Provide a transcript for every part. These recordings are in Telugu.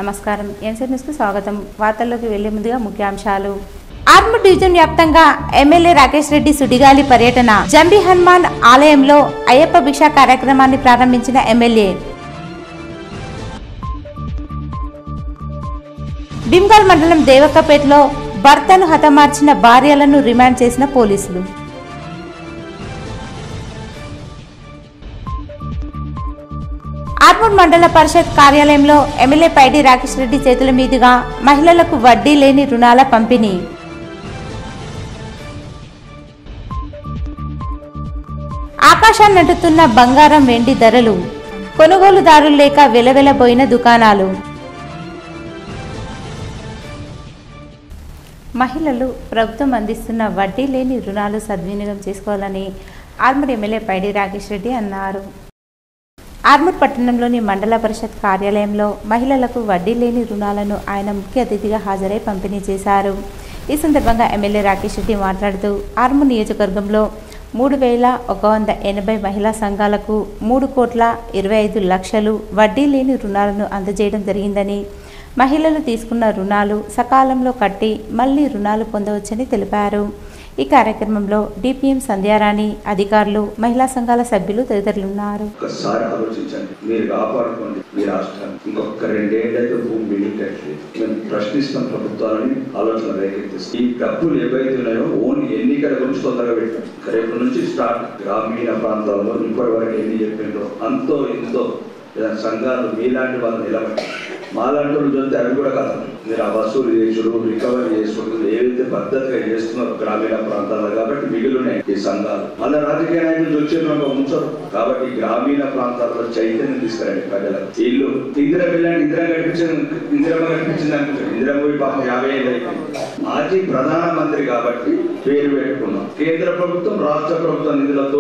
నమస్కారం. ఎన్సీ న్యూస్కు స్వాగతం. వార్తల్లోకి వెళ్లే ముందుగా ముఖ్యాంశాలు. ఆర్మూర్ డివిజన్ వ్యాప్తంగా ఎమ్మెల్యే రాకేష్ రెడ్డి సుడిగాలి పర్యటన. జంబి హనుమాన్ ఆలయంలో అయ్యప్ప భిక్ష కార్యక్రమాన్ని ప్రారంభించిన ఎమ్మెల్యే. భీమ్గల్ మండలం దేవక్కపేటలో భర్తను హతమార్చిన భార్యలను రిమాండ్ చేసిన పోలీసులు. ఆర్మూర్ మండల పరిషత్ కార్యాలయంలో ఎమ్మెల్యే పైడి రాకేష్ రెడ్డి చేతుల మీదుగా మహిళలకు వడ్డీ లేని రుణాల పంపిణీ. ఆకాశాన్నంటుతున్న బంగారం వెండి ధరలు. కొనుగోలుదారులు లేక వెలవెలబోయిన దుకాణాలు. మహిళలు ప్రభుత్వం అందిస్తున్న వడ్డీ లేని రుణాలు సద్వినియోగం చేసుకోవాలని ఆర్మూర్ ఎమ్మెల్యే పైడి రాకేష్ రెడ్డి అన్నారు. ఆర్మూర్ పట్టణంలోని మండల పరిషత్ కార్యాలయంలో మహిళలకు వడ్డీ లేని రుణాలను ఆయన ముఖ్య అతిథిగా హాజరై పంపిణీ చేశారు. ఈ సందర్భంగా ఎమ్మెల్యే రాకేష్ రెడ్డి మాట్లాడుతూ ఆర్మూర్ నియోజకవర్గంలో 3,180 మహిళా సంఘాలకు 3,25,00,000 వడ్డీ లేని రుణాలను అందజేయడం జరిగిందని, మహిళలు తీసుకున్న రుణాలు సకాలంలో కట్టి మళ్లీ రుణాలు పొందవచ్చని తెలిపారు. ఈ కార్యక్రమంలో డిపిఎం సంధ్యారాణి, అధికారులు, మహిళా సంఘాల సభ్యులు తదితరులున్నారు. ఒకసారి ఆలోచించండి, మీరు కాపాడుకోండి మీ రాష్ట్రాన్ని. ఇంకొక 2 ఏళ్ళైతే భూమి బిల్డింగ్ మేము ప్రశ్నిస్తాం ప్రభుత్వాలని ఆలోచన రేకెత్తిస్తాం. ఈ డబ్బులు ఏవైతే ఉన్నాయో ఓన్లీ ఎన్నికల గురించి తొందరగా పెట్టాం. రేపు నుంచి స్టార్ట్. గ్రామీణ ప్రాంతాల్లో ఇప్పటి వరకు ఎన్ని చెప్పిందో అంతో ఇంతో సంఘాలు మీలాంటి వాళ్ళు నిలబడి మాలాంటి వాళ్ళు చూస్తే అవి కూడా కదా. మీరు ఆ వసూలు చేసుడు, రికవరీ చేసుడు ఏదైతే పద్ధతిగా చేస్తున్నారో గ్రామీణ ప్రాంతాల్లో, కాబట్టి మిగిలినాయి ఈ సంఘాలు. మళ్ళీ రాజకీయ నాయకులు వచ్చేటప్పుడు ఉంచరు. కాబట్టి గ్రామీణ ప్రాంతాల్లో చైతన్యం తీసుకురండి ప్రజలకు. ఇల్లు ఇందిరమ్మ కనిపించింది అనుకుంటారు. ఇందిరమ్మ పాపం 50 ఏళ్ళు అయిపోయింది. మాజీ ప్రధానమంత్రి కాబట్టి పేరు పెట్టుకున్నాం. కేంద్ర ప్రభుత్వం, రాష్ట్ర ప్రభుత్వం నిధులతో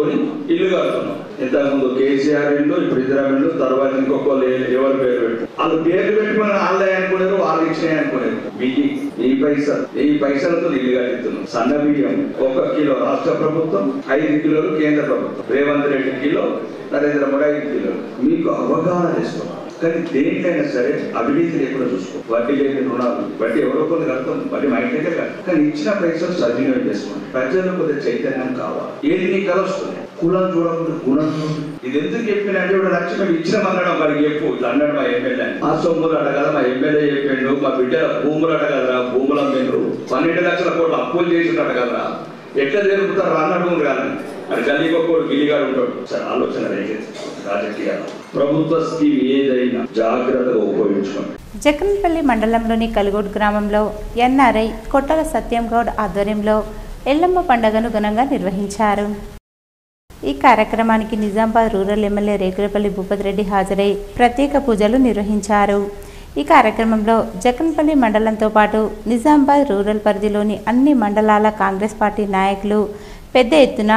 ఇల్లు కడుతున్నాం. ఇంతకుముందు కేసీఆర్ ఇల్లు, ఇప్పుడు ఇందిరమ్మ ఇల్లు, తర్వాత ఇంకొకళ్ళు ఎవరు పేరు పెట్టు వాళ్ళు పేరు పెట్టుకుని వాళ్ళే అనుకున్నారు, వాళ్ళు ఇచ్చినాయి అనుకున్నారు. ఈ పైసలతో ఇల్లు కట్టిస్తున్నాం. సన్న బియ్యం 1 కిలో రాష్ట్ర ప్రభుత్వం, 5 కిలోలు కేంద్ర ప్రభుత్వం. రేవంత్ రెడ్డి కిలో, నరేంద్ర మోడీ 5 కిలోలు. మీకు అవగాహన చేసుకోవాలి. కానీ దేనికైనా సరే అవినీతి లేకుండా చూసుకో. వడ్డీ లేని రుణాలు, వడ్డీ ఎవరో కొన్ని కడతాం, వడ్డీ మా ఇంటికే కాదు. కానీ ఇచ్చిన పైసలు సద్వినియోగం చేసుకోండి. ప్రజలకు కొద్దిగా చైతన్యం కావాలి. ఏది నీ కలుస్తుంది, కులం చూడకుండా గుణం చూడండి. ఇది ఎందుకు చెప్పినంటే ఇప్పుడు లక్ష్యం ఇచ్చిన అన్నాడు వాడికి చెప్పు. ఇట్లా అన్నాడు మా ఎమ్మెల్యే. మా సొమ్ములు అడగదా, మా ఎమ్మెల్యే చెప్పిండు. మా బిడ్డ భూములు అడగదరా, భూములు అమ్మిండ్రు, 12 లక్షల కోట్లు అప్పులు చేసి అడగదరా, ఎట్లా జరుగుతారు అన్నట్టు కాదు. అది గల్లీకొక్కడు గిల్లిగాడు ఉంటాడు. సరే ఆలోచన రాజకీయాలు. ప్రభుత్వ స్కీమ్ ఏదైనా జాగ్రత్తగా ఉపయోగించుకోండి. జక్కన్పల్లి మండలంలోని కలుగోడ్ గ్రామంలో ఎన్ఆర్ఐ కొట్టల సత్యం గౌడ్ ఆధ్వర్యంలో ఎల్లమ్మ పండుగను ఘనంగా నిర్వహించారు. ఈ కార్యక్రమానికి నిజామాబాద్ రూరల్ ఎమ్మెల్యే రేకులపల్లి భూపతి రెడ్డి హాజరై ప్రత్యేక పూజలు నిర్వహించారు. ఈ కార్యక్రమంలో జక్కన్పల్లి మండలంతో పాటు నిజామాబాద్ రూరల్ పరిధిలోని అన్ని మండలాల కాంగ్రెస్ పార్టీ నాయకులు పెద్ద ఎత్తున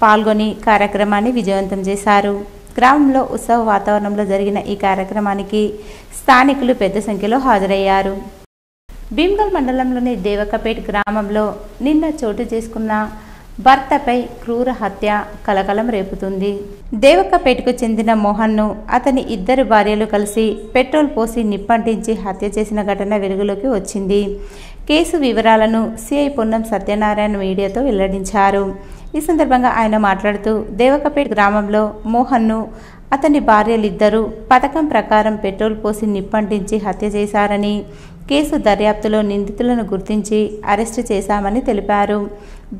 పాల్గొని కార్యక్రమాన్ని విజయవంతం చేశారు. గ్రామంలో ఉత్సవ వాతావరణంలో జరిగిన ఈ కార్యక్రమానికి స్థానికులు పెద్ద సంఖ్యలో హాజరయ్యారు. భీమ్గల్ మండలంలోని దేవక్కపేట గ్రామంలో నిన్న చోటు చేసుకున్న భర్తపై క్రూర హత్య కలకలం రేపుతుంది. దేవక్కపేటకు చెందిన మోహన్ను అతని 2 భార్యలు కలిసి పెట్రోల్ పోసి నిప్పంటించి హత్య చేసిన ఘటన వెలుగులోకి వచ్చింది. కేసు వివరాలను సిఐ పొన్నం సత్యనారాయణ మీడియాతో వెల్లడించారు. ఈ సందర్భంగా ఆయన మాట్లాడుతూ దేవక్కపేట గ్రామంలో మోహన్ను అతని భార్యలిద్దరూ పథకం ప్రకారం పెట్రోల్ పోసి నిప్పంటించి హత్య చేశారని, కేసు దర్యాప్తులో నిందితులను గుర్తించి అరెస్టు చేశామని తెలిపారు.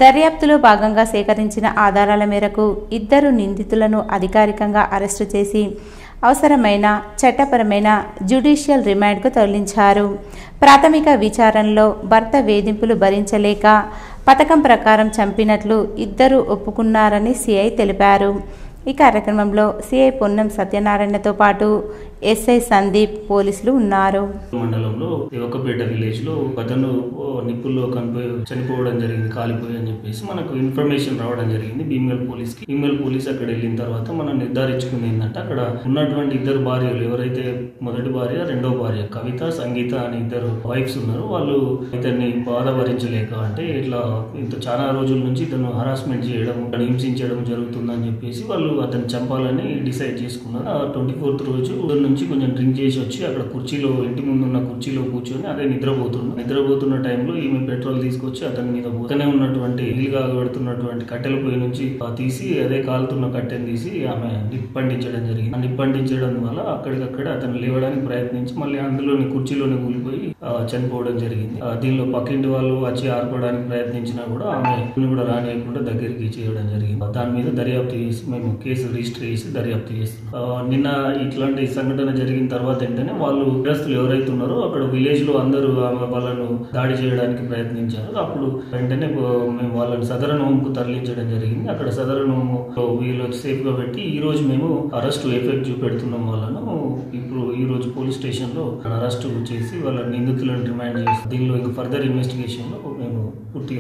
దర్యాప్తులో భాగంగా సేకరించిన ఆధారాల మేరకు 2 నిందితులను అధికారికంగా అరెస్టు చేసి అవసరమైన చట్టపరమైన జ్యుడిషియల్ రిమాండ్కు తరలించారు. ప్రాథమిక విచారణలో భర్త వేధింపులు భరించలేక పథకం ప్రకారం చంపినట్లు 2 ఒప్పుకున్నారని సిఐ తెలిపారు. ఈ కార్యక్రమంలో సిఐ పొన్నం సత్యనారాయణతో పాటు ఎస్ఐ సందీప్ పోలీసులు ఉన్నారు. మండలంలో దేవక్కపేట విలేజ్ లో అతను నిప్పుల్లో చనిపోవడం జరిగింది, కాలిపోయి అని చెప్పేసి మనకు ఇన్ఫర్మేషన్ రావడం జరిగింది భీమ్గల్ పోలీస్ కి. భీమ్గల్ పోలీస్ అక్కడ వెళ్ళిన తర్వాత మనం నిర్ధారించుకుంది ఏంటంటే అక్కడ ఉన్నటువంటి 2 భార్యలు, ఎవరైతే మొదటి భార్య, రెండో భార్య కవిత, సంగీత అని 2 వైఫ్స్ ఉన్నారు. వాళ్ళు ఇతన్ని బాధ భరించలేక, అంటే ఇట్లా ఇంత చాలా రోజుల నుంచి ఇతను హరాస్మెంట్ చేయడం, హింసించడం జరుగుతుందని చెప్పేసి వాళ్ళు అతను చంపాలని డిసైడ్ చేసుకున్నారు. 24th రోజు నుంచి కొంచెం డ్రింక్ చేసి వచ్చి అక్కడ కుర్చీలో, ఇంటి ముందు ఉన్న కుర్చీలో కూర్చొని అదే నిద్రపోతున్న టైంలో ఈమె పెట్రోల్ తీసుకొచ్చి అతని మీద పక్కనే ఉన్నటువంటి ఇల్లుగా పెడుతున్నటువంటి కట్టెల పొయ్యి నుంచి తీసి అదే కాలుతున్న కట్టెను తీసి ఆమె నిప్పండించడం జరిగింది. నిప్పండించడం వల్ల అక్కడికక్కడ అతను లేవడానికి ప్రయత్నించి మళ్ళీ అందులోని కుర్చీలోనే కూలిపోయి చనిపోవడం జరిగింది. దీనిలో పక్కింటి వాళ్ళు వచ్చి ఆడుకోవడానికి ప్రయత్నించినా కూడా ఆమె కూడా రానియకుండా దగ్గరికి చేయడం జరిగింది. దాని మీద దర్యాప్తు చేసి మేము కేసు రిజిస్టర్ చేసి దర్యాప్తు చేస్తున్నాం. నిన్న ఇట్లాంటి సంఘటన జరిగిన తర్వాత వెంటనే వాళ్ళు గ్రస్తులు ఎవరైతే ఉన్నారో అక్కడ విలేజ్ లో అందరూ వాళ్ళను దాడి చేయడానికి ప్రయత్నించారు. అప్పుడు వెంటనే మేము వాళ్ళని సదరన్ హోమ్ కు తరలించడం జరిగింది. అక్కడ సదరన్ హోమ్ వీళ్ళు సేఫ్ గా పెట్టి ఈ రోజు మేము అరెస్ట్ ఎఫెక్ట్ చూపెడుతున్నాం. వాళ్ళను ఇప్పుడు ఈ రోజు పోలీస్ స్టేషన్ లో అరెస్ట్ చేసి వాళ్ళ నిందితులను రిమాండ్ చేస్తాం. దీనిలో ఇంకా ఫర్దర్ ఇన్వెస్టిగేషన్ లో మేము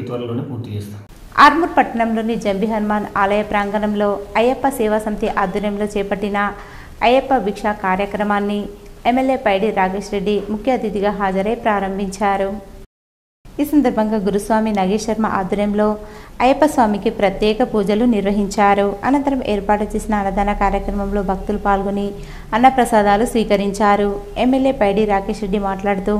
త్వరలోనే పూర్తి చేస్తాం. ఆర్మూర్ పట్టణంలోని జంబి హనుమాన్ ఆలయ ప్రాంగణంలో అయ్యప్ప సేవా సమితి ఆధ్వర్యంలో చేపట్టిన అయ్యప్ప భిక్ష కార్యక్రమాన్ని ఎమ్మెల్యే పైడి రాకేష్ రెడ్డి ముఖ్య అతిథిగా హాజరై ప్రారంభించారు. ఈ సందర్భంగా గురుస్వామి నాగేశ్ శర్మ ఆధ్వర్యంలో అయ్యప్ప స్వామికి ప్రత్యేక పూజలు నిర్వహించారు. అనంతరం ఏర్పాటు చేసిన అన్నదాన కార్యక్రమంలో భక్తులు పాల్గొని అన్నప్రసాదాలు స్వీకరించారు. ఎమ్మెల్యే పైడి రాకేష్ రెడ్డి మాట్లాడుతూ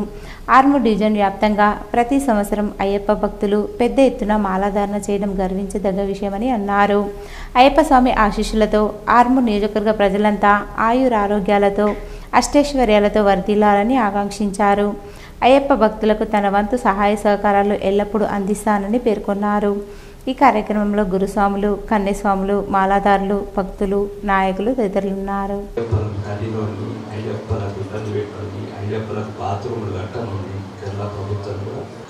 ఆర్మూర్ డివిజన్ వ్యాప్తంగా ప్రతి సంవత్సరం అయ్యప్ప భక్తులు పెద్ద ఎత్తున మాలాధారణ చేయడం గర్వించదగ్గ విషయమని అన్నారు. అయ్యప్ప స్వామి ఆశీస్సులతో ఆర్మూర్ నియోజకవర్గ ప్రజలంతా ఆయురారోగ్యాలతో అష్టైశ్వర్యాలతో వర్ధిల్లాలని ఆకాంక్షించారు. అయ్యప్ప భక్తులకు తన వంతు సహాయ సహకారాలు ఎల్లప్పుడూ అందిస్తానని పేర్కొన్నారు. ఈ కార్యక్రమంలో గురుస్వాములు, కన్యస్వాములు, మాలాదారులు, భక్తులు, నాయకులు తదితరులున్నారు.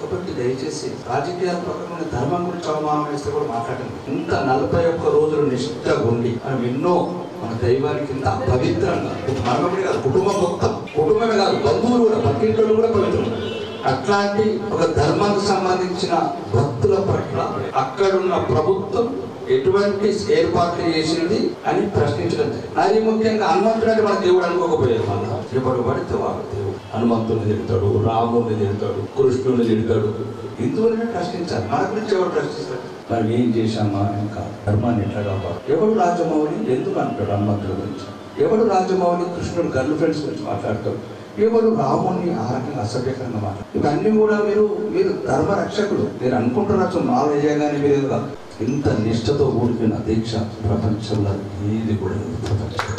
కాబట్టి దయచేసి రాజకీయాల ప్రకారం ధర్మం గురించి అవమానం వేస్తే కూడా మాట్లాడండి. ఇంత 41 రోజులు నిష్ఠగా ఉండి మనం ఎన్నో మన దైవానికి ఇంత పవిత్రంగా మనమే కాదు, కుటుంబం మొత్తం, కుటుంబమే కాదు, బంధువులు కూడా, పక్కింట్లో కూడా పవిత్రం. అట్లాంటి ఒక ధర్మానికి సంబంధించిన భక్తుల పట్ల అక్కడున్న ప్రభుత్వం ఎటువంటి ఏర్పాట్లు చేసింది అని ప్రశ్నించడం. అది ముఖ్యంగా హనుమంతుడు అంటే మన దేవుడు అనుకోకపోయారు. మన ఎవరు పడితే వాడు దేవుడు. హనుమంతుడిని తిడతాడు, రాముడిని తిడతాడు, కృష్ణుడిని తిడతాడు. హిందువులనే ప్రశ్నించాలి. మన గురించి ఎవరు ప్రశ్నిస్తాడు? మనం ఏం చేశామా ఇంకా ధర్మాన్ని ఎట్లా కాపాడు? ఎవడు రాజమౌళి ఎందుకు అంటాడు హనుమంతుడి గురించి? ఎవడు రాజమౌళి కృష్ణుడు గర్ల్ ఫ్రెండ్స్ గురించి మాట్లాడతాడు? ఎవరు రాముని ఆ రకంగా అసభ్యకరంగా మాట్లాడు? ఇవన్నీ కూడా మీరు ధర్మ రక్షకుడు. మీరు అనుకుంటున్నారు మాల వేయగానే మీరు ఇంత నిష్ఠతో కూడిన దీక్ష ప్రపంచంలో ఏది కూడా ప్రపంచం.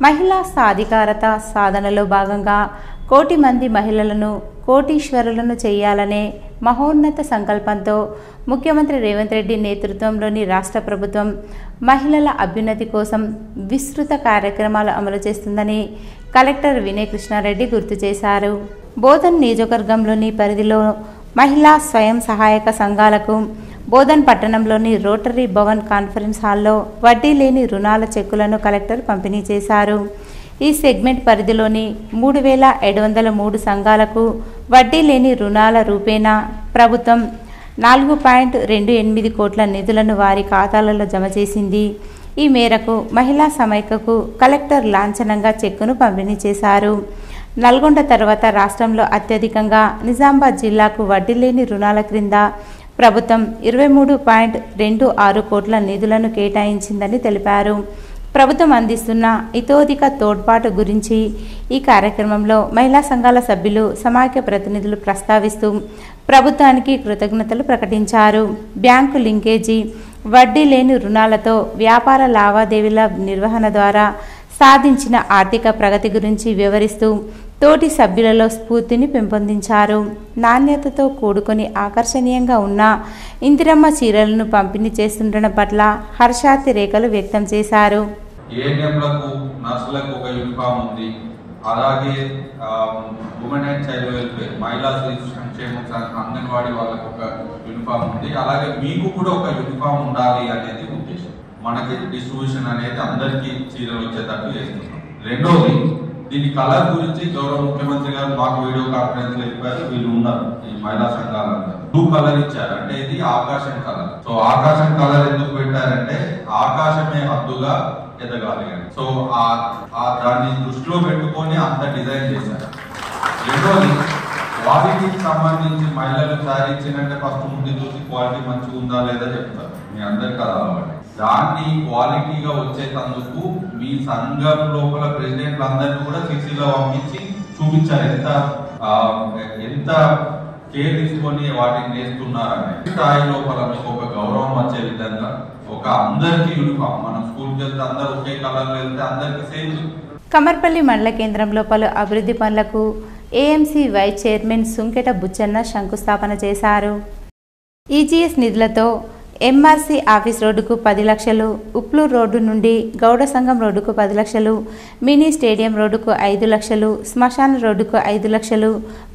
మహిళా సాధికారత సాధనలో భాగంగా 1 కోటి మంది మహిళలను కోటీశ్వరులను చేయాలనే మహోన్నత సంకల్పంతో ముఖ్యమంత్రి రేవంత్ రెడ్డి నేతృత్వంలోని రాష్ట్ర ప్రభుత్వం మహిళల అభ్యున్నతి కోసం విస్తృత కార్యక్రమాలు అమలు చేస్తుందని కలెక్టర్ వినయ్ కృష్ణారెడ్డి గుర్తు చేశారు. బోధన్ నియోజకవర్గంలోని పరిధిలో మహిళా స్వయం సహాయక సంఘాలకు బోధన్ పట్టణంలోని రోటరీ భవన్ కాన్ఫరెన్స్ హాల్లో వడ్డీ లేని రుణాల చెక్కులను కలెక్టర్ పంపిణీ చేశారు. ఈ సెగ్మెంట్ పరిధిలోని 3703 సంఘాలకు వడ్డీ లేని రుణాల రూపేణా ప్రభుత్వం 4.28 కోట్ల నిధులను వారి ఖాతాలలో జమ చేసింది. ఈ మేరకు మహిళా సమైక్యకు కలెక్టర్ లాంఛనంగా చెక్కును పంపిణీ చేశారు. నల్గొండ తర్వాత రాష్ట్రంలో అత్యధికంగా నిజామాబాద్ జిల్లాకు వడ్డీ లేని రుణాల క్రింద ప్రభుత్వం 23.26 కోట్ల నిధులను కేటాయించిందని తెలిపారు. ప్రభుత్వం అందిస్తున్న ఇతోధిక తోడ్పాటు గురించి ఈ కార్యక్రమంలో మహిళా సంఘాల సభ్యులు, సమాఖ్య ప్రతినిధులు ప్రస్తావిస్తూ ప్రభుత్వానికి కృతజ్ఞతలు ప్రకటించారు. బ్యాంకు లింకేజీ, వడ్డీ లేని రుణాలతో వ్యాపార లావాదేవీల నిర్వహణ ద్వారా సాధించిన ఆర్థిక ప్రగతి గురించి వివరిస్తూ తోటి సభ్యులలో స్ఫూర్తిని పెంపొందించారు. నాణ్యతతో కూడుకొని ఆకర్షణీయంగా ఉన్న ఇందిరమ్మ చీరలను పంపిణీ చేస్తుండడం పట్ల హర్షాతిరేకలు వ్యక్తం చేశారు. ఏఎన్ఎంలకు, నర్సులకు ఒక యూనిఫామ్ ఉంది. అలాగే ఉమెన్ అండ్ చైల్డ్ వెల్ఫేర్, మహిళా శిశు సంక్షేమ అంగన్వాడీ వాళ్ళకు ఒక యూనిఫామ్ ఉంది. అలాగే మీకు కూడా ఒక యూనిఫామ్ ఉండాలి అనేది ఉద్దేశం. మనకి డిస్ట్రిబ్యూషన్ అనేది అందరికీ చీరలు వచ్చేటట్టు చేస్తున్నాం. రెండోది, దీని కలర్ గురించి గౌరవ ముఖ్యమంత్రి గారు మాకు వీడియో కాన్ఫరెన్స్ లో చెప్పారు. వీళ్ళు ఉన్నారు ఈ మహిళా సంఘాలందరూ బ్లూ కలర్ ఇచ్చారు. అంటే ఇది ఆకాశం కలర్. సో ఆకాశం కలర్ ఎందుకు పెట్టారంటే ఆకాశమే హద్దుగా ఎదగాలి అని. సో దాన్ని దృష్టిలో పెట్టుకొని అంత డిజైన్ చేశారు. రెండోది, క్వాలిటీకి సంబంధించి మహిళలు శారీ ఇచ్చినట్టే ఫస్ట్ ముందు చూసి క్వాలిటీ మంచిగా ఉందా లేదా చెప్తారు. మీ అందరికి అది అలవాటు. దాన్ని క్వాలిటీగా వచ్చేటందుకు మీ సంఘం లోపల ప్రెసిడెంట్లు అందరినీ కూడా సిసిలో పంపించి చూపించారు ఎంత కేర్ తీసుకొని వాటిని చేస్తున్నారని. స్థాయి లోపల మీకు ఒక గౌరవం వచ్చే విధంగా ఒక అందరికి యూనిఫామ్, మనం స్కూల్కి వెళ్తే అందరు ఒకే కలర్లో వెళ్తే అందరికి సేమ్. కమర్పల్లి మండల కేంద్రంలో పలు అభివృద్ధి పనులకు AMC vice chairman Sunketa Buchanna శంకుస్థాపన చేశారు. ఈజీఎస్ నిధులతో ఎంఆర్సీ ఆఫీస్ రోడ్డుకు 10 లక్షలు, ఉప్లూరు రోడ్డు నుండి గౌడ సంఘం రోడ్డుకు 10 లక్షలు, మినీ స్టేడియం రోడ్డుకు 5 లక్షలు, శ్మశాన రోడ్డుకు 5 లక్షలు,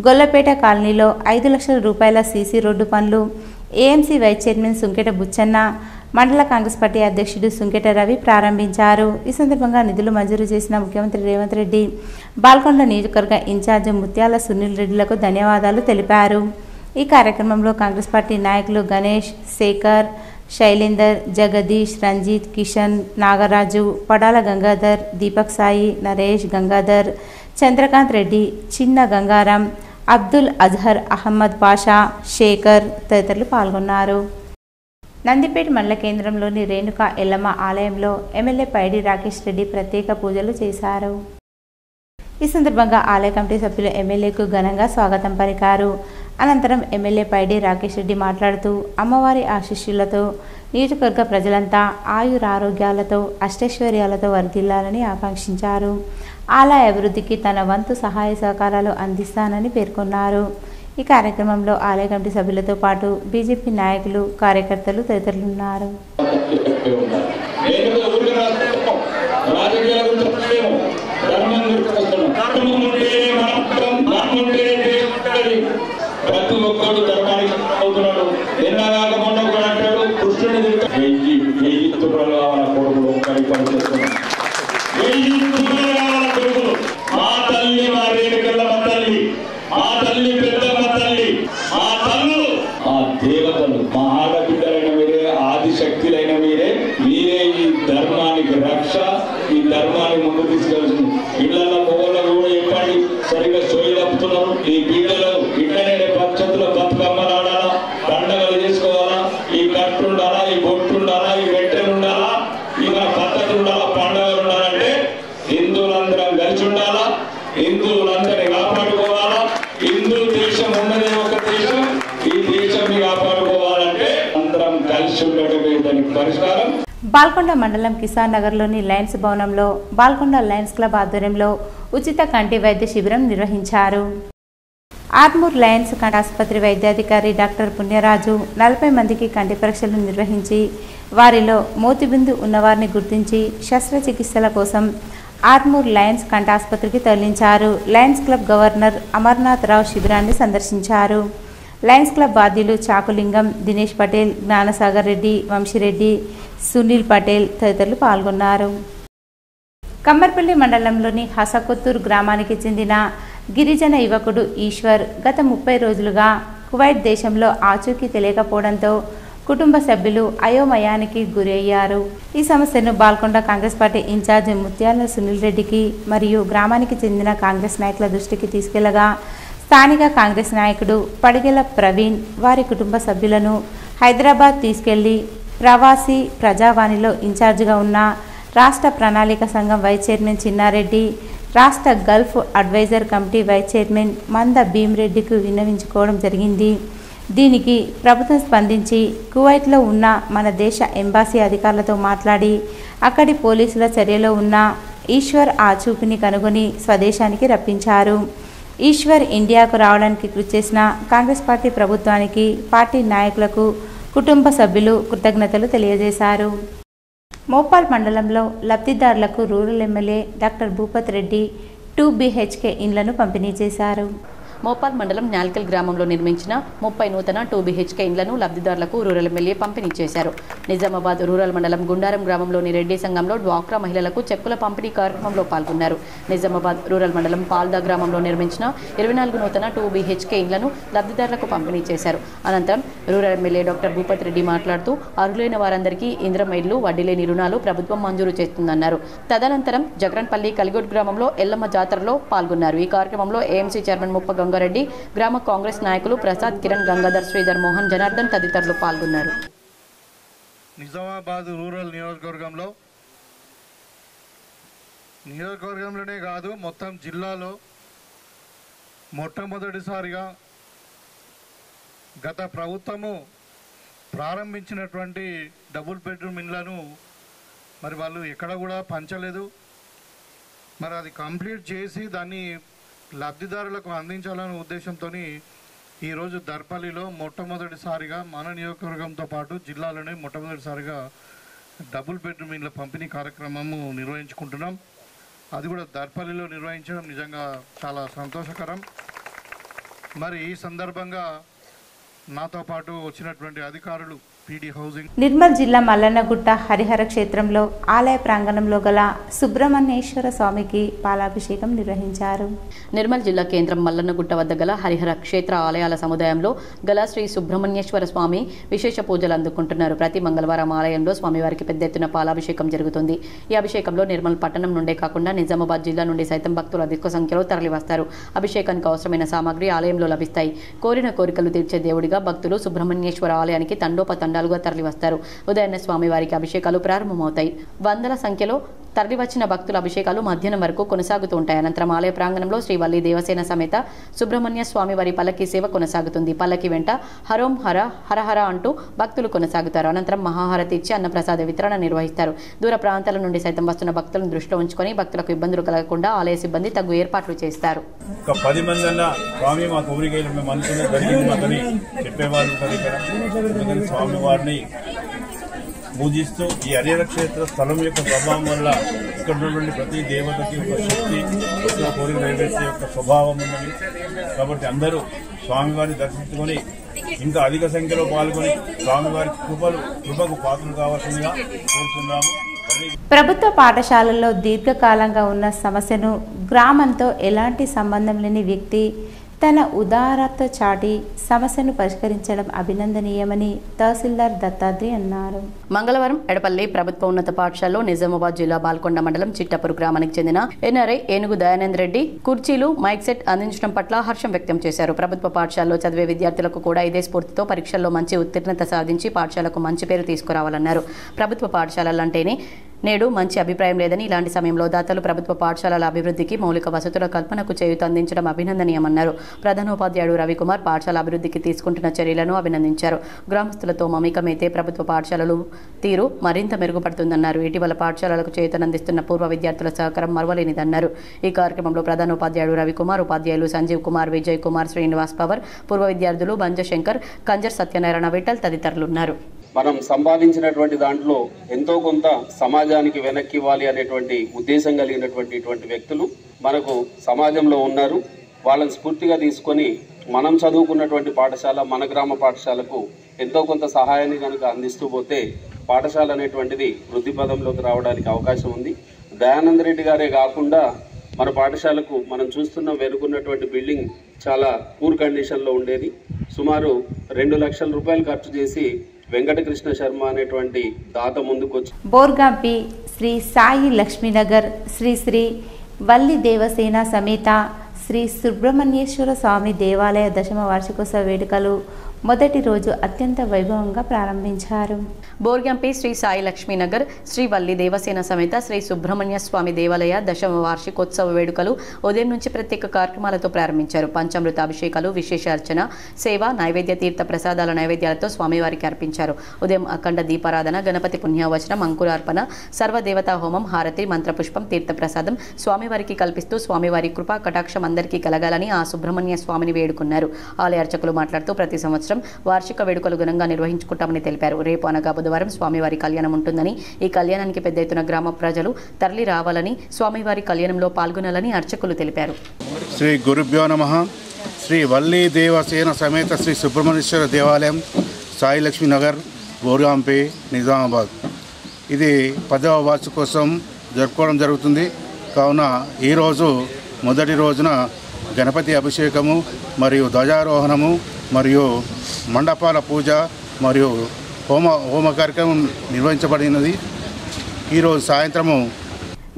గొల్లపేట కాలనీలో 5 లక్షల రూపాయల సీసీ రోడ్డు పనులు AMC vice chairman Sunketa Buchanna, మండల కాంగ్రెస్ పార్టీ అధ్యక్షుడు సుంకెట రవి ప్రారంభించారు. ఈ సందర్భంగా నిధులు మంజూరు చేసిన ముఖ్యమంత్రి రేవంత్ రెడ్డి, బాల్కొండ నియోజకవర్గ ఇన్ఛార్జి ముత్యాల సునీల్ రెడ్డిలకు ధన్యవాదాలు తెలిపారు. ఈ కార్యక్రమంలో కాంగ్రెస్ పార్టీ నాయకులు గణేష్, శేఖర్, శైలేందర్, జగదీష్, రంజిత్, కిషన్, నాగరాజు, పడాల గంగాధర్, దీపక్ సాయి, నరేష్, గంగాధర్, చంద్రకాంత్ రెడ్డి, చిన్న గంగారాం, అబ్దుల్ అజహర్, అహ్మద్ పాషా, శేఖర్ తదితరులు పాల్గొన్నారు. నందిపేట మండల కేంద్రంలోని రేణుకా ఎల్లమ్మ ఆలయంలో ఎమ్మెల్యే పైడి రాకేష్ రెడ్డి ప్రత్యేక పూజలు చేశారు. ఈ సందర్భంగా ఆలయ కమిటీ సభ్యులు ఎమ్మెల్యేకు ఘనంగా స్వాగతం పలికారు. అనంతరం ఎమ్మెల్యే పైడి రాకేష్ రెడ్డి మాట్లాడుతూ అమ్మవారి ఆశీస్సులతో నియోజకవర్గ ప్రజలంతా ఆయురారోగ్యాలతో అష్టైశ్వర్యాలతో వర్ధిల్లాలని ఆకాంక్షించారు. ఆలయ అభివృద్ధికి తన వంతు సహాయ సహకారాలు అందిస్తానని పేర్కొన్నారు. ఈ కార్యక్రమంలో ఆలయ కమిటీ సభ్యులతో పాటు బీజేపీ నాయకులు, కార్యకర్తలు తదితరులున్నారు. ప్రతి ఒక్కరు ధర్మానికి అవుతున్నాడు. ఎన్నగాక మొన్న కూడా అంటాడు, కృష్ణుని వెయ్యి తుప్పలు కావాల కొడుకులు పనిచేస్తున్నాడు. 1000 తుప్పలు కావాల కొడుకులు. మా తల్లి, మా రేణుకెళ్ళమ్మ తల్లి, మా తల్లి పెద్దమ్మ తల్లి, మా తల్లు, మా దేవతలు, మా ఆడబిడ్డలైన మీరే, ఆదిశక్తులైన మీరే. మీరే ఈ ధర్మానికి రక్ష, ఈ ధర్మాన్ని ముందు తీసుకెళ్తుంది. ఇళ్లలో మొగలు కూడా చెప్పండి, సరిగ్గా సోయి తప్పుతున్నారు. ఈ బిడ్డలు ఇట్లనే పద్ధతుల బతుకమ్మలు ఆడాలా, పండగలు చేసుకోవాలా, ఈ కట్టు ఉండాలా, ఈ బొట్టు ఉండాలా, ఈ వెంటలు ఉండాలా, ఈ మన పద్ధతి ఉండాలా, పండగలు ఉండాలంటే హిందువులందరం కలిసి ఉండాలా, హిందువులందరినీ కాపాడుకోవాలా. హిందూ దేశం ఉన్నదే ఒక దేశం, ఈ దేశాన్ని కాపాడుకోవాలంటే అందరం కలిసి ఉండటమే దానికి పరిష్కారం. బాల్కొండ మండలం కిసాన్ నగర్లోని లయన్స్ భవనంలో బాల్కొండ లయన్స్ క్లబ్ ఆధ్వర్యంలో ఉచిత కంటి వైద్య శిబిరం నిర్వహించారు. ఆర్మూర్ లయన్స్ కంటి ఆసుపత్రి వైద్యాధికారి డాక్టర్ పుణ్యరాజు 40 మందికి కంటి పరీక్షలు నిర్వహించి వారిలో మోతిబిందు ఉన్నవారిని గుర్తించి శస్త్రచికిత్సల కోసం ఆర్మూర్ లయన్స్ కంటి ఆసుపత్రికి తరలించారు. లయన్స్ క్లబ్ గవర్నర్ అమర్నాథ్ రావు శిబిరాన్ని సందర్శించారు. లయన్స్ క్లబ్ బాధ్యులు చాకులింగం, దినేష్ పటేల్, జ్ఞానసాగర్ రెడ్డి, వంశీరెడ్డి, సునీల్ పటేల్ తదితరులు పాల్గొన్నారు. కమ్మర్పల్లి మండలంలోని హసకొత్తూరు గ్రామానికి చెందిన గిరిజన యువకుడు ఈశ్వర్ గత 30 రోజులుగా కువైట్ దేశంలో ఆచూకీ తెలియకపోవడంతో కుటుంబ సభ్యులు అయోమయానికి గురయ్యారు. ఈ సమస్యను బాల్కొండ కాంగ్రెస్ పార్టీ ఇన్ఛార్జ్ ముత్యాల సునీల్ రెడ్డికి మరియు గ్రామానికి చెందిన కాంగ్రెస్ నాయకుల దృష్టికి తీసుకెళ్లగా స్థానిక కాంగ్రెస్ నాయకుడు పడిగెల ప్రవీణ్ వారి కుటుంబ సభ్యులను హైదరాబాద్ తీసుకెళ్లి ప్రవాసీ ప్రజావాణిలో ఇన్ఛార్జిగా ఉన్న రాష్ట్ర ప్రణాళిక సంఘం వైస్ చైర్మన్ చిన్నారెడ్డి, రాష్ట్ర Gulf advisor committee vice chairman Manda భీమ్రెడ్డికి విన్నవించుకోవడం జరిగింది. దీనికి ప్రభుత్వం స్పందించి కువైట్లో ఉన్న మన దేశ ఎంబాసీ అధికారులతో మాట్లాడి అక్కడి పోలీసుల చర్యలో ఉన్న ఈశ్వర్ ఆచూకీని కనుగొని స్వదేశానికి రప్పించారు. ఈశ్వర్ ఇండియాకు రావడానికి కృషి చేసిన కాంగ్రెస్ పార్టీ ప్రభుత్వానికి, పార్టీ నాయకులకు, కుటుంబ సభ్యులు కృతజ్ఞతలు తెలియజేశారు. మోపాల్ మండలంలో లబ్ధిదారులకు rural MLA doctor Bhupath Reddy 2 BHK ఇండ్లను పంపిణీ చేశారు. మోపాల్ మండలం న్యాల్కల్ గ్రామంలో నిర్మించిన 30 నూతన 2 BHK ఇండ్లను లబ్ధిదారులకు రూరల్ ఎమ్మెల్యే పంపిణీ చేశారు. నిజామాబాద్ రూరల్ మండలం గుండారం గ్రామంలోని రెడ్డి సంఘంలో డ్వాక్రా మహిళలకు చెక్కుల పంపిణీ కార్యక్రమంలో పాల్గొన్నారు. నిజామాబాద్ రూరల్ మండలం పాల్దా గ్రామంలో నిర్మించిన 24 నూతన 2 BHK ఇండ్లను లబ్ధిదారులకు పంపిణీ చేశారు. అనంతరం rural MLA doctor Bhupath Reddy మాట్లాడుతూ అర్హులైన వారందరికీ ఇంద్రమ్మ ఇళ్లు, వడ్డీ లేని రుణాలు ప్రభుత్వం మంజూరు చేస్తుందన్నారు. తదనంతరం జగరన్పల్లి కలిగోడ్ గ్రామంలో ఎల్లమ్మ జాతరలో పాల్గొన్నారు. ఈ కార్యక్రమంలో ఏఎంసీ చైర్మన్ ముప్ప గంగారెడ్డి, గ్రామ కాంగ్రెస్ నాయకులు ప్రసాద్, కిరణ్, గంగాధర్, శ్రీధర్, మోహన్, జనార్దన్ తదితరులు పాల్గొన్నారు. నిజామాబాద్ రూరల్ నియోజకవర్గంలోనే కాదు మొత్తం జిల్లాలో మొట్టమొదటిసారిగా గత ప్రభుత్వము ప్రారంభించినటువంటి డబుల్ బెడ్రూమ్ ఇండ్లను మరి వాళ్ళు ఎక్కడ కూడా పంచలేదు. మరి అది కంప్లీట్ చేసి దాన్ని లబ్ధిదారులకు అందించాలనే ఉద్దేశంతో ఈరోజు దర్పల్లిలో మొట్టమొదటిసారిగా మన నియోజకవర్గంతో పాటు జిల్లాలోనే మొట్టమొదటిసారిగా డబుల్ బెడ్రూమ్ ఇండ్ల పంపిణీ కార్యక్రమము నిర్వహించుకుంటున్నాం. అది కూడా దర్పల్లిలో నిర్వహించడం నిజంగా చాలా సంతోషకరం. మరి ఈ సందర్భంగా నాతో పాటు వచ్చినటువంటి అధికారులు పీడీ హౌసింగ్ నిర్మల్ జిల్లా మల్లన్నగుట్ట హరిహర క్షేత్రంలో ఆలయ ప్రాంగణంలో గల సుబ్రహ్మణ్యేశ్వర స్వామికి పాలాభిషేకం నిర్వహించారు. నిర్మల్ జిల్లా కేంద్రం మల్లన్నగుట్ట వద్ద గల హరిహర క్షేత్ర ఆలయాల సముదాయంలో గల శ్రీ సుబ్రహ్మణ్యేశ్వర స్వామి విశేష పూజలు అందుకుంటున్నారు. ప్రతి మంగళవారం ఆలయంలో స్వామివారికి పెద్ద ఎత్తున పాలాభిషేకం జరుగుతుంది. ఈ అభిషేకంలో నిర్మల్ పట్టణం నుండే కాకుండా నిజామాబాద్ జిల్లా నుండి సైతం భక్తులు అధిక సంఖ్యలో తరలివస్తారు. అభిషేకానికి అవసరమైన సామాగ్రి ఆలయంలో లభిస్తాయి. కోరిన కోరికలు తీర్చే దేవుడిగా భక్తులు సుబ్రహ్మణ్యేశ్వర ఆలయానికి తండోపతండాలుగా తరలివస్తారు. ఉదయాన్నే స్వామివారికి అభిషేకాలు ప్రారంభమవుతాయి. వందల సంఖ్యలో తరలివచ్చిన భక్తుల అభిషేకాలు మధ్యాహ్నం వరకు కొనసాగుతూ ఉంటాయి. అనంతరం ఆలయ ప్రాంగణంలో శ్రీ వల్లి దేవసేన సమేత సుబ్రహ్మణ్య స్వామి వారి పల్లకి సేవ కొనసాగుతుంది. పల్లకి వెంట హరోం హర హరహర అంటూ భక్తులు కొనసాగుతారు. అనంతరం మహాహారతి ఇచ్చి అన్నప్రసాద వితరణ నిర్వహిస్తారు. దూర ప్రాంతాల నుండి సైతం వస్తున్న భక్తులను దృష్టిలో ఉంచుకొని భక్తులకు ఇబ్బందులు కలగకుండా ఆలయ సిబ్బంది తగు ఏర్పాట్లు చేస్తారు. ఒక 10 మంది అన్న స్వామి మా కోరికలు మేము అనుకునే జరిగింది చెప్పేవాళ్ళు ఇక్కడ స్వామి వారిని పూజిస్తూ ఈ హరిహర క్షేత్ర స్థలం యొక్క ప్రభావం వల్ల ఇక్కడ ఉన్నటువంటి ప్రతి దేవతకి ఒక శక్తి ఒక కోరిక నెరవేర్చే యొక్క స్వభావం ఉన్నది. కాబట్టి అందరూ స్వామివారిని దర్శించుకొని ఇంకా అధిక సంఖ్యలో పాల్గొని స్వామివారి కృపకు పాత్రలు కావాల్సిందిగా కోరుతున్నాము. ప్రభుత్వ పాఠశాలల్లో దీర్ఘకాలంగా ఉన్న సమస్యను గ్రామంతో ఎలాంటి సంబంధం లేని వ్యక్తి తన ఉదారత చాటి సమస్యను పరిష్కరించడం అభినందనీయమని తహసీల్దార్ దత్తాత్రి అన్నారు. మంగళవారం ఎడపల్లి ప్రభుత్వ ఉన్నత పాఠశాలలో నిజామాబాద్ జిల్లా బాల్కొండ మండలం చిట్టపూరు గ్రామానికి చెందిన ఎన్ఆర్ఐ ఏనుగు దయానంద్ రెడ్డి కుర్చీలు మైక్ సెట్ అందించడం పట్ల హర్షం వ్యక్తం చేశారు. ప్రభుత్వ పాఠశాలలో చదివే విద్యార్థులకు కూడా ఇదే స్ఫూర్తితో పరీక్షల్లో మంచి ఉత్తీర్ణత సాధించి పాఠశాలకు మంచి పేరు తీసుకురావాలన్నారు. ప్రభుత్వ పాఠశాలలంటేనే నేడు మంచి అభిప్రాయం లేదని, ఇలాంటి సమయంలో దాతలు ప్రభుత్వ పాఠశాలల అభివృద్ధికి మౌలిక వసతుల కల్పనకు చేయూత అందించడం అభినందనీయమన్నారు. ప్రధానోపాధ్యాయుడు రవికుమార్ పాఠశాల అభివృద్ధికి తీసుకుంటున్న చర్యలను అభినందించారు. గ్రామస్తులతో మమేకమైతే ప్రభుత్వ పాఠశాలలు తీరు మరింత మెరుగుపడుతుందన్నారు. ఇటీవల పాఠశాలలకు చేయూతనందిస్తున్న పూర్వ విద్యార్థుల సహకారం మరువలేనిదన్నారు. ఈ కార్యక్రమంలో ప్రధానోపాధ్యాయుడు రవికుమార్, ఉపాధ్యాయులు సంజీవ్ కుమార్, విజయ్ కుమార్, శ్రీనివాస్ పవర్, పూర్వ విద్యార్థులు బంజశంకర్, కంజర్ సత్యనారాయణ విఠల్ తదితరులున్నారు. మనం సంపాదించినటువంటి దాంట్లో ఎంతో కొంత సమాజానికి వెనక్కి ఇవ్వాలి అనేటువంటి ఉద్దేశం కలిగినటువంటి వ్యక్తులు మనకు సమాజంలో ఉన్నారు. వాళ్ళని స్ఫూర్తిగా తీసుకొని మనం చదువుకున్నటువంటి పాఠశాల మన గ్రామ పాఠశాలకు ఎంతో కొంత సహాయాన్ని కనుక అందిస్తూ పోతే పాఠశాల అనేటువంటిది వృద్ధి పదంలోకి రావడానికి అవకాశం ఉంది. దయానంద్ రెడ్డి గారే కాకుండా మన పాఠశాలకు మనం చూస్తున్న వెనుకున్నటువంటి బిల్డింగ్ చాలా పూర్ కండిషన్లో ఉండేది. సుమారు 2 లక్షల రూపాయలు ఖర్చు చేసి వెంకటకృష్ణ శర్మ అనేటువంటి దాత ముందుకొచ్చి బోర్గాంపి శ్రీ సాయి లక్ష్మీనగర్ శ్రీ వల్లి దేవసేన సమేత శ్రీ సుబ్రహ్మణ్యేశ్వర స్వామి దేవాలయ దశమ వార్షికోత్సవ వేడుకలు మొదటి రోజు అత్యంత వైభవంగా ప్రారంభించారు. బోర్గంపి శ్రీ సాయి లక్ష్మీనగర్ శ్రీ వల్లి దేవసేన సమేత శ్రీ సుబ్రహ్మణ్య స్వామి దేవాలయ దశమ వార్షికోత్సవ వేడుకలు ఉదయం నుంచి ప్రత్యేక కార్యక్రమాలతో ప్రారంభించారు. పంచామృత అభిషేకాలు, విశేష అర్చన, సేవ, నైవేద్య తీర్థ ప్రసాదాల నైవేద్యాలతో స్వామివారికి అర్పించారు. ఉదయం అఖండ దీపారాధన, గణపతి పుణ్యావచనం, అంకురార్పణ, సర్వదేవతా హోమం, హారతి, మంత్రపుష్పం, తీర్థ ప్రసాదం స్వామివారికి కల్పిస్తూ స్వామివారి కృపా కటాక్షం అందరికీ కలగాలని ఆ సుబ్రహ్మణ్య స్వామిని వేడుకున్నారు. ఆలయ అర్చకులు మాట్లాడుతూ ప్రతి సంవత్సరం వార్షిక వేడుకలు ఘనంగా నిర్వహించుకుంటామని తెలిపారు. రేపు అనగా బుధవారం స్వామివారి కళ్యాణం ఉంటుందని, ఈ కళ్యాణానికి పెద్ద ఎత్తున గ్రామ ప్రజలు తరలి రావాలని, స్వామివారి కళ్యాణంలో పాల్గొనాలని అర్చకులు తెలిపారు. శ్రీ గురుభ్యో నమః. శ్రీ వల్లి దేవసేన సమేత శ్రీ సుబ్రహ్మణ్యేశ్వర దేవాలయం, సాయి లక్ష్మీ నగర్, బోర్గాంపి, నిజామాబాద్. ఇది 10వ వార్షికోత్సవం జరుపుకోవడం జరుగుతుంది. కావున ఈరోజు మొదటి రోజున గణపతి అభిషేకము మరియు ధ్వజారోహణము మరియు మండపాల పూజ మరియు హోమ కార్యక్రమం నిర్వహించబడినది. ఈరోజు సాయంత్రము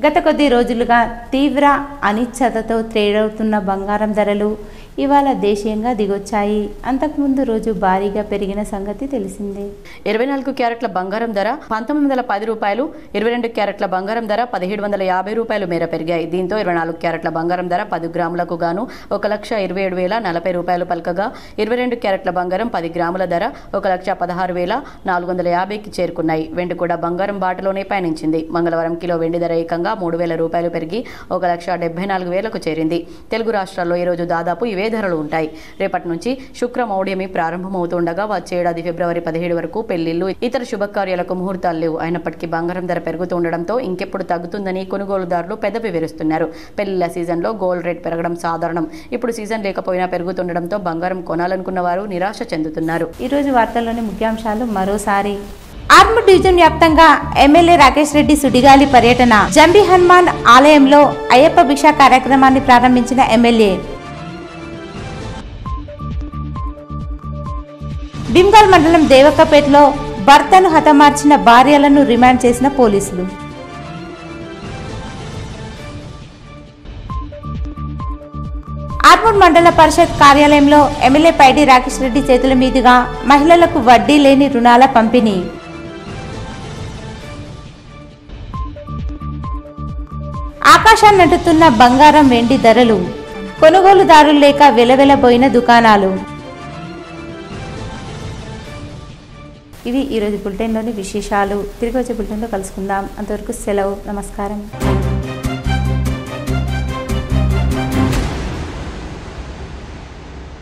గత కొద్ది రోజులుగా తీవ్ర అనిశ్చితతో తేడవుతున్న బంగారం ధరలు ఇవాళ దేశీయంగా దిగొచ్చాయి. అంతకుముందు రోజు భారీగా పెరిగిన సంగతి తెలిసిందే. 24 క్యారెట్ల బంగారం ధర 1910 రూపాయలు, 22 క్యారెట్ల బంగారం ధర 1750 రూపాయలు మేర పెరిగాయి. దీంతో 24 క్యారెట్ల బంగారం ధర 10 గ్రాములకు గాను 1,27,040 రూపాయలు పలకగా 22 క్యారెట్ల బంగారం 10 గ్రాముల ధర 1,16,450కి చేరుకున్నాయి. వెండి కూడా బంగారం బాటలోనే పయనించింది. మంగళవారం కిలో వెండి ధర ఏకంగా 3,000 రూపాయలు పెరిగి 1,74,000కు చేరింది. తెలుగు రాష్ట్రాల్లో ఈ రోజు దాదాపు ఇవే ధరలు ఉంటాయి. రేపటి నుంచి శుక్రమౌఢ్యమి ప్రారంభమవుతుండగా వచ్చే ఏడాది ఫిబ్రవరి 17 వరకు పెళ్లిళ్లు, ఇతర శుభకార్యాలకు ముహూర్తాలు లేవు. అయినప్పటికీ బంగారం ధర పెరుగుతుండడంతో ఇంకెప్పుడు తగ్గుతుందని కొనుగోలుదారులు పెదవి విరుస్తున్నారు. పెళ్లిళ్ల సీజన్లో గోల్డ్ రేట్ పెరగడం సాధారణం. ఇప్పుడు సీజన్ లేకపోయినా పెరుగుతుండడంతో బంగారం కొనాలనుకున్న వారు నిరాశ చెందుతున్నారు. ఈ రోజు వార్తల్లోని ముఖ్యాంశాలు మరోసారి. ఆర్మూర్ డివిజన్ వ్యాప్తంగా ఎమ్మెల్యే రాకేష్ రెడ్డి సుడిగాలి పర్యటన. జంబి హనుమాన్ ఆలయంలో అయ్యప్ప భిక్ష కార్యక్రమాన్ని ప్రారంభించిన ఎమ్మెల్యే. భీమ్గల్ మండలం దేవక్కపేటలో భర్తను హతమార్చిన భార్యలను రిమాండ్ చేసిన పోలీసులు. ఆర్మూర్ మండల పరిషత్ కార్యాలయంలో ఎమ్మెల్యే పైడి రాకేష్ రెడ్డి చేతుల మీదుగా మహిళలకు వడ్డీ లేని రుణాల పంపిణీ. ఆకాశాన్ని అంటుతున్న బంగారం వెండి ధరలు. కొనుగోలుదారులు లేక వెలవెలబోయిన దుకాణాలు. ఇవి ఈరోజు బులెటిన్లోని విశేషాలు. తిరిగి వచ్చే బులెటిన్లో కలుసుకుందాం. అంతవరకు సెలవు. నమస్కారం.